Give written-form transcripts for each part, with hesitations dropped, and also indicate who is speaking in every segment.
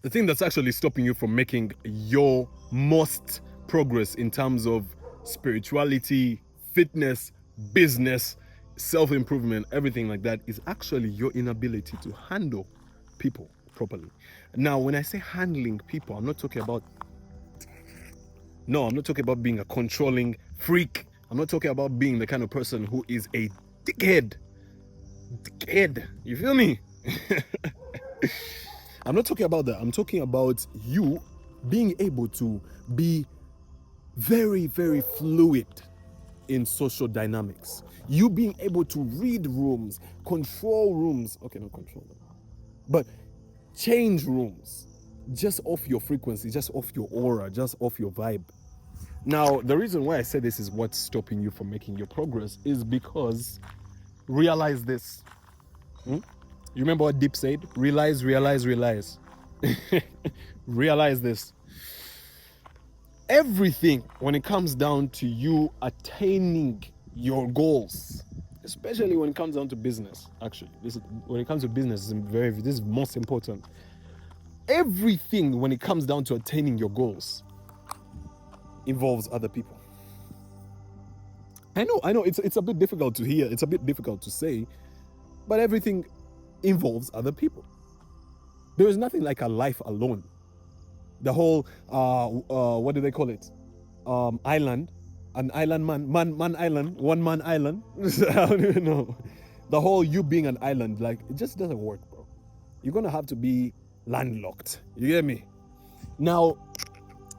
Speaker 1: the thing that's actually stopping you from making your most progress in terms of spirituality, fitness, business, self-improvement, everything like that is actually your inability to handle people properly. Now, when I say handling people, I'm not talking about being a controlling freak. I'm not talking about being the kind of person who is a dickhead. You feel me? I'm not talking about that. I'm talking about you being able to be very, very fluid in social dynamics. You being able to read rooms, control rooms. Okay, not control them, but change rooms just off your frequency, just off your aura, just off your vibe. Now, the reason why I say this is what's stopping you from making your progress is because realize this. You remember what Deep said? Realize, realize, realize. Realize this. Everything, when it comes down to you attaining your goals, especially when it comes down to business, actually, when it comes to business, this is most important. Everything, when it comes down to attaining your goals, involves other people. I know, it's a bit difficult to hear, it's a bit difficult to say, but everything involves other people. There is nothing like a life alone. The whole, what do they call it? Island, an island man island, one man island. I don't even know. The whole you being an island, like, it just doesn't work, bro. You're gonna have to be landlocked. You get me? Now,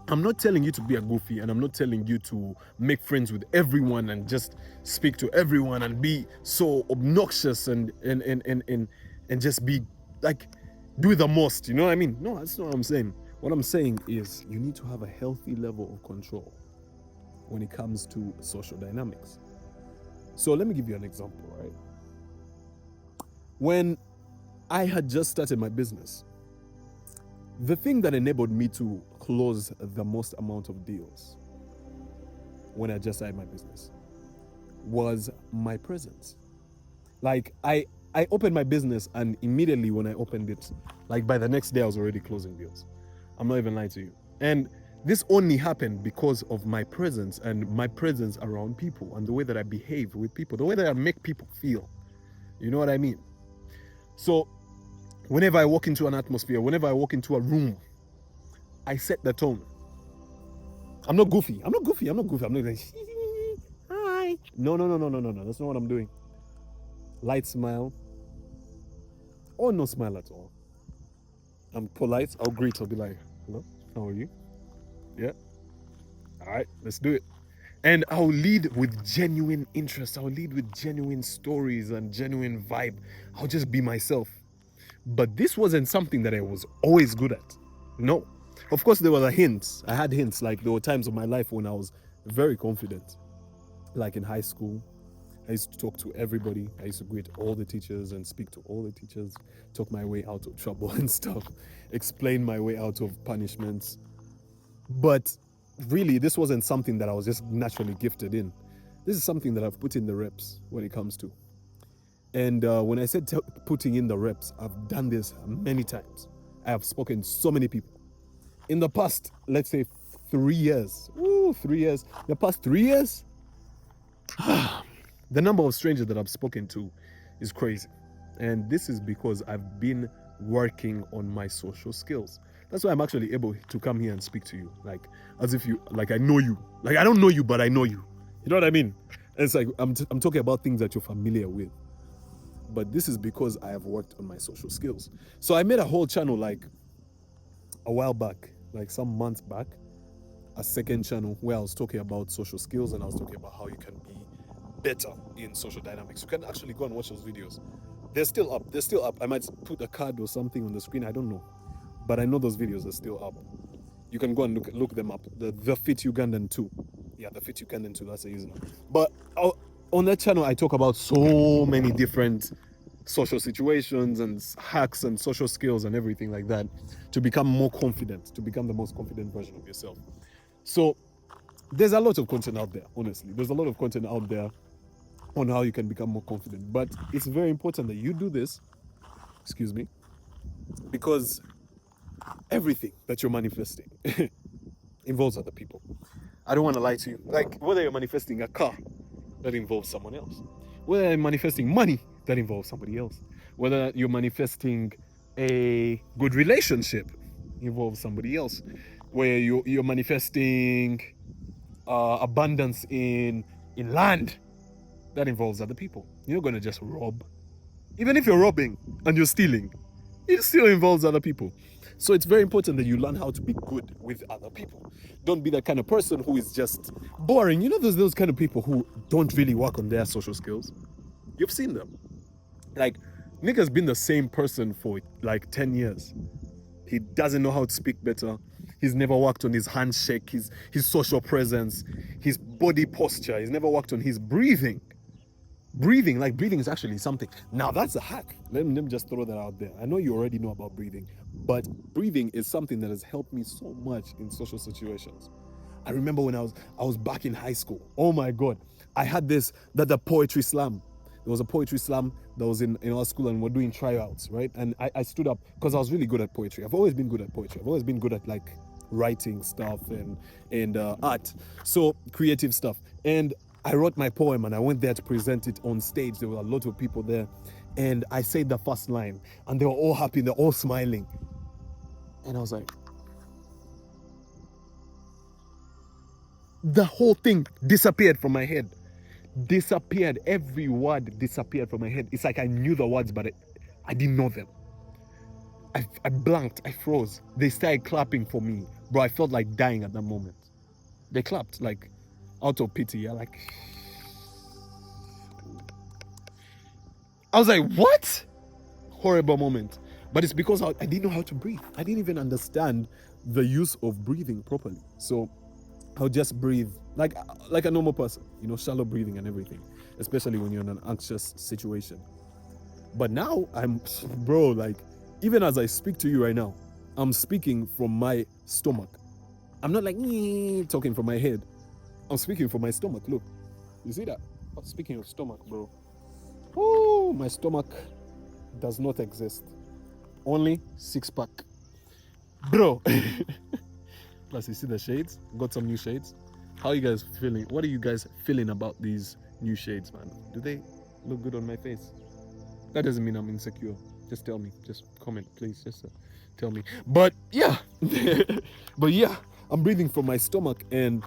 Speaker 1: I'm not telling you to be a goofy, and I'm not telling you to make friends with everyone and just speak to everyone and be so obnoxious and just be like, do the most. You know what I mean? No, that's not what I'm saying. What I'm saying is you need to have a healthy level of control when it comes to social dynamics. So let me give you an example, right? When I had just started my business, the thing that enabled me to close the most amount of deals when I just started my business was my presence. Like, I opened my business, and immediately when I opened it, like by the next day I was already closing deals. I'm not even lying to you. And this only happened because of my presence, and my presence around people, and the way that I behave with people, the way that I make people feel. You know what I mean? So whenever I walk into an atmosphere, whenever I walk into a room, I set the tone. I'm not goofy. I'm not like, hi. No. That's not what I'm doing. Light smile, or no smile at all. I'm polite. I'll greet. I'll be like, hello, how are you? Yeah. All right, let's do it. And I'll lead with genuine interest. I'll lead with genuine stories and genuine vibe. I'll just be myself. But this wasn't something that I was always good at. No. Of course, there were hints. I had hints. Like, there were times of my life when I was very confident. Like in high school, I used to talk to everybody. I used to greet all the teachers and speak to all the teachers, talk my way out of trouble and stuff, explain my way out of punishments. But really, this wasn't something that I was just naturally gifted in. This is something that I've put in the reps when it comes to. And when I said putting in the reps, I've done this many times. I have spoken to so many people. In the past, let's say 3 years. 3 years. The past 3 years, the number of strangers that I've spoken to is crazy. And this is because I've been working on my social skills. That's why I'm actually able to come here and speak to you. Like, as if I know you. Like, I don't know you, but I know you. You know what I mean? And it's like, I'm talking about things that you're familiar with. But this is because I have worked on my social skills. So I made a whole channel like a while back, like some months back, a second channel where I was talking about social skills, and I was talking about how you can be better in social dynamics. You can actually go and watch those videos. They're still up. I might put a card or something on the screen, I don't know. But I know those videos are still up. You can go and look them up. The Fit Ugandan 2. Yeah, the Fit Ugandan 2, that's the username. But on that channel, I talk about so many different social situations and hacks and social skills and everything like that to become more confident, to become the most confident version of yourself. So there's a lot of content out there, honestly. There's a lot of content out there on how you can become more confident. But it's very important that you do this, excuse me, because Everything that you're manifesting involves other people. I don't want to lie to you. Like, whether you're manifesting a car, that involves someone else. Whether you're manifesting money, that involves somebody else. Whether you're manifesting a good relationship, involves somebody else. Where you're manifesting abundance in land, that involves other people. You're not going to just rob. Even if you're robbing and you're stealing, it still involves other people. So it's very important that you learn how to be good with other people. Don't be that kind of person who is just boring. You know, there's those kind of people who don't really work on their social skills. You've seen them. Like, nigga's been the same person for like 10 years. He doesn't know how to speak better. He's never worked on his handshake, his social presence, his body posture. He's never worked on his breathing. Breathing is actually something. Now that's a hack. Let me just throw that out there. I know you already know about breathing, but breathing is something that has helped me so much in social situations. I remember when I was back in high school. Oh my God, I had the poetry slam. There was a poetry slam that was in our school, and we're doing tryouts, right? And I stood up because I was really good at poetry. I've always been good at poetry. I've always been good at like writing stuff and art, so creative stuff. And I wrote my poem and I went there to present it on stage. There were a lot of people there, and I said the first line, and they were all happy. They're all smiling, and I was like, the whole thing disappeared from my head. Disappeared. Every word disappeared from my head. It's like I knew the words, but I didn't know them. I blanked. I froze. They started clapping for me. Bro, I felt like dying at that moment. They clapped like out of pity. Yeah, like, I was like, what? Horrible moment. But it's because I didn't know how to breathe. I didn't even understand the use of breathing properly. So I'll just breathe like a normal person, you know, shallow breathing and everything, especially when you're in an anxious situation. But now bro, like, even as I speak to you right now, I'm speaking from my stomach. I'm not like talking from my head. I'm speaking from my stomach. Look, you see that? I'm speaking of stomach, bro. Oh, my stomach does not exist. Only 6-pack, bro. Plus, you see the shades? Got some new shades. How are you guys feeling? What are you guys feeling about these new shades, man? Do they look good on my face? That doesn't mean I'm insecure. Just tell me. Just comment, please. Just tell me. But yeah, I'm breathing from my stomach, and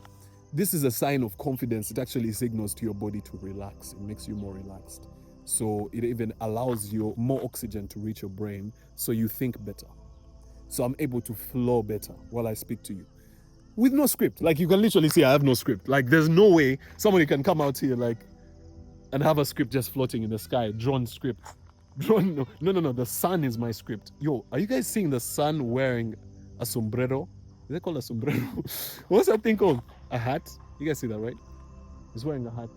Speaker 1: this is a sign of confidence. It actually signals to your body to relax. It makes you more relaxed. So it even allows you more oxygen to reach your brain, so you think better. So I'm able to flow better while I speak to you. With no script. Like, you can literally see I have no script. Like, there's no way somebody can come out here like and have a script just floating in the sky. Drawn script. Drawn. No. The sun is my script. Yo, are you guys seeing the sun wearing a sombrero? Is that called a sombrero? What's that thing called? A hat? You guys see that, right? He's wearing a hat.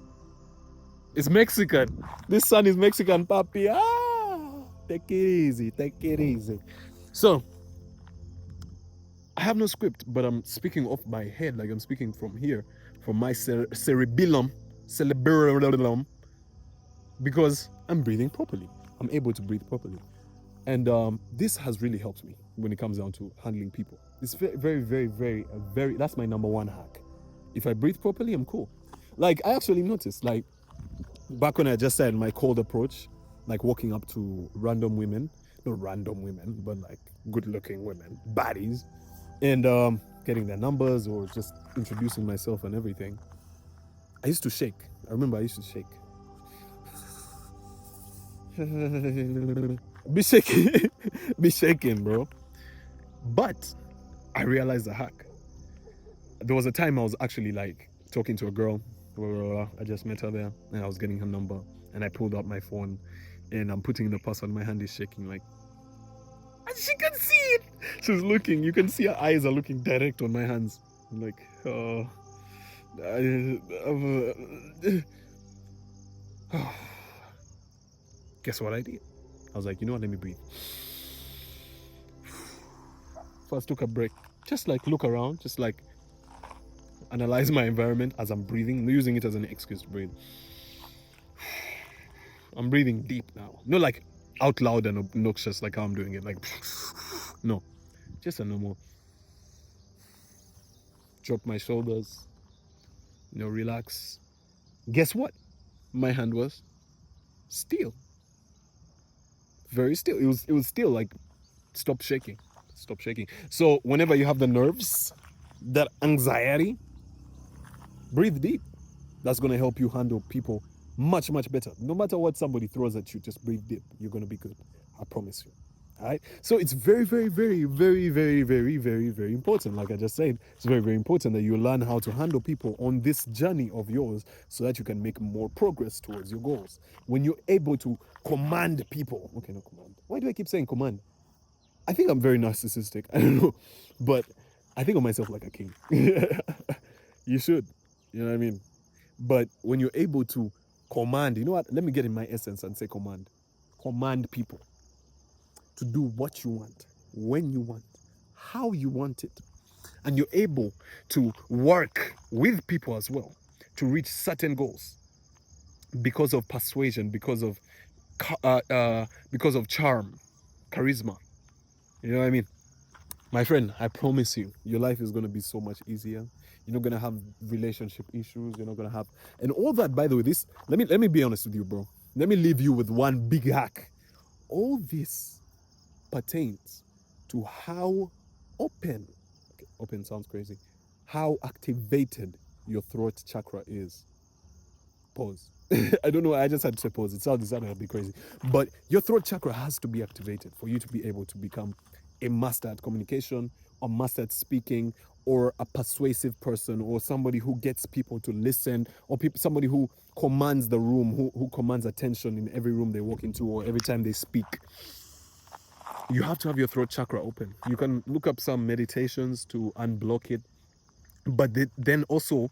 Speaker 1: It's Mexican. This sun is Mexican, papi. Take it easy. Take it easy. So, I have no script, but I'm speaking off my head. Like, I'm speaking from here, from my cerebellum, because I'm breathing properly. I'm able to breathe properly. And this has really helped me when it comes down to handling people. It's very, that's my number one hack. If I breathe properly, I'm cool. Like, I actually noticed, like, back when I just said my cold approach, like walking up to random women, not random women, but like good-looking women, baddies, and getting their numbers or just introducing myself and everything, I used to shake. I remember I used to shake. be shaking, bro. But I realized the hack. There was a time I was actually like talking to a girl. I just met her there, and I was getting her number, and I pulled out my phone, and I'm putting the pass on. My hand is shaking, like, and she can see it. She's looking. You can see her eyes are looking direct on my hands. I'm like, guess what I did? I was like, you know what? Let me breathe. First, took a break. Just like look around. Just like analyze my environment as I'm breathing. I'm using it as an excuse to breathe. I'm breathing deep now. Not like out loud and obnoxious like how I'm doing it. Like, no. Just a normal drop my shoulders, relax. Guess what? My hand was still, very still. It was still like, stop shaking, stop shaking. So whenever you have the nerves, that anxiety, breathe deep. That's gonna help you handle people much, much better. No matter what somebody throws at you, just breathe deep. You're gonna be good. I promise you. All right. So it's very, very, very, very, very, very, very, very important. Like I just said, it's very, very important that you learn how to handle people on this journey of yours so that you can make more progress towards your goals. When you're able to command people, okay, not command. Why do I keep saying command? I think I'm very narcissistic. I don't know. But I think of myself like a king. You should. You know what I mean? But when you're able to command, you know what? Let me get in my essence and say command. Command people to do what you want, when you want, how you want it. And you're able to work with people as well to reach certain goals because of persuasion, because of charm, charisma. You know what I mean? My friend, I promise you, your life is going to be so much easier. You're not going to have relationship issues. You're not going to have, and all that, by the way, this, let me be honest with you, bro. Let me leave you with one big hack. All this pertains to how open, okay, open sounds crazy, how activated your throat chakra is. Pause. I don't know, I just had to say pause. It sounded a bit crazy. But your throat chakra has to be activated for you to be able to become a master at communication, or master at speaking, or a persuasive person, or somebody who gets people to listen, or somebody who commands the room, who commands attention in every room they walk into or every time they speak. You have to have your throat chakra open. You can look up some meditations to unblock it, but then also,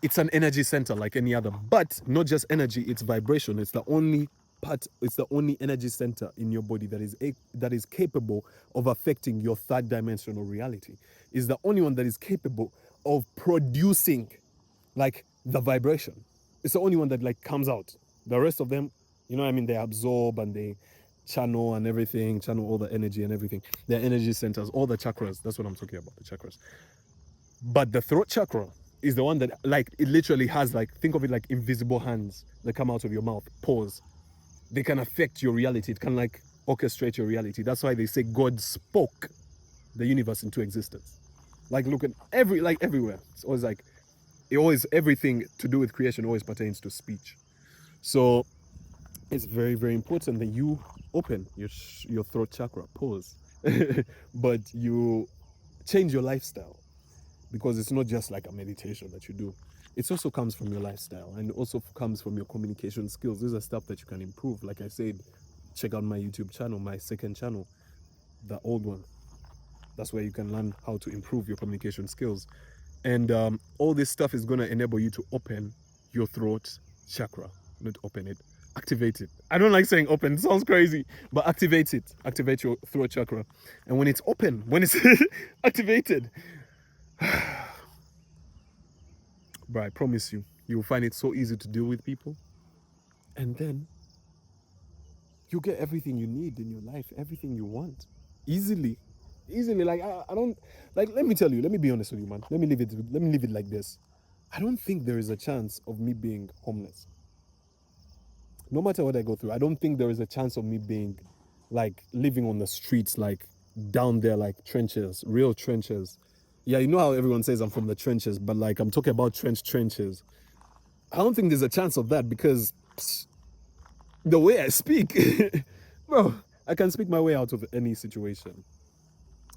Speaker 1: it's an energy center like any other, but not just energy, it's vibration. It's the only energy center in your body that is capable of affecting your third dimensional reality. It's the only one that is capable of producing like the vibration. It's the only one that like comes out. The rest of them, you know what I mean, they absorb and they channel and everything, channel all the energy and everything. They're energy centers, all the chakras. That's what I'm talking about, the chakras. But the throat chakra is the one that, like, it literally has, like, think of it like invisible hands that come out of your mouth. Pause. They can affect your reality. It can, like, orchestrate your reality. That's why they say God spoke the universe into existence. Like, look at everywhere. It's always like, everything to do with creation always pertains to speech. So it's very, very important that you open your throat chakra. Pause. But you change your lifestyle. Because it's not just like a meditation that you do. It also comes from your lifestyle and also comes from your communication skills. These are stuff that you can improve. Like I said, check out my YouTube channel, my second channel, the old one. That's where you can learn how to improve your communication skills. And all this stuff is going to enable you to open your throat chakra. Not open it, activate it. I don't like saying open, it sounds crazy, but activate it. Activate your throat chakra. And when it's open, when it's activated, bro, I promise you, you'll find it so easy to deal with people. And then you get everything you need in your life, everything you want. Easily. Like, I don't, like, let me tell you, let me be honest with you, man. Let me leave it like this. I don't think there is a chance of me being homeless. No matter what I go through, I don't think there is a chance of me being, like, living on the streets, like, down there, like, trenches, real trenches. Yeah, you know how everyone says I'm from the trenches, but, like, I'm talking about trenches. I don't think there's a chance of that because the way I speak, bro, I can speak my way out of any situation,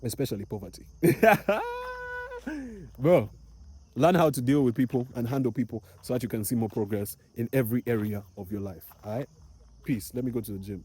Speaker 1: especially poverty. Bro, learn how to deal with people and handle people so that you can see more progress in every area of your life. All right? Peace. Let me go to the gym.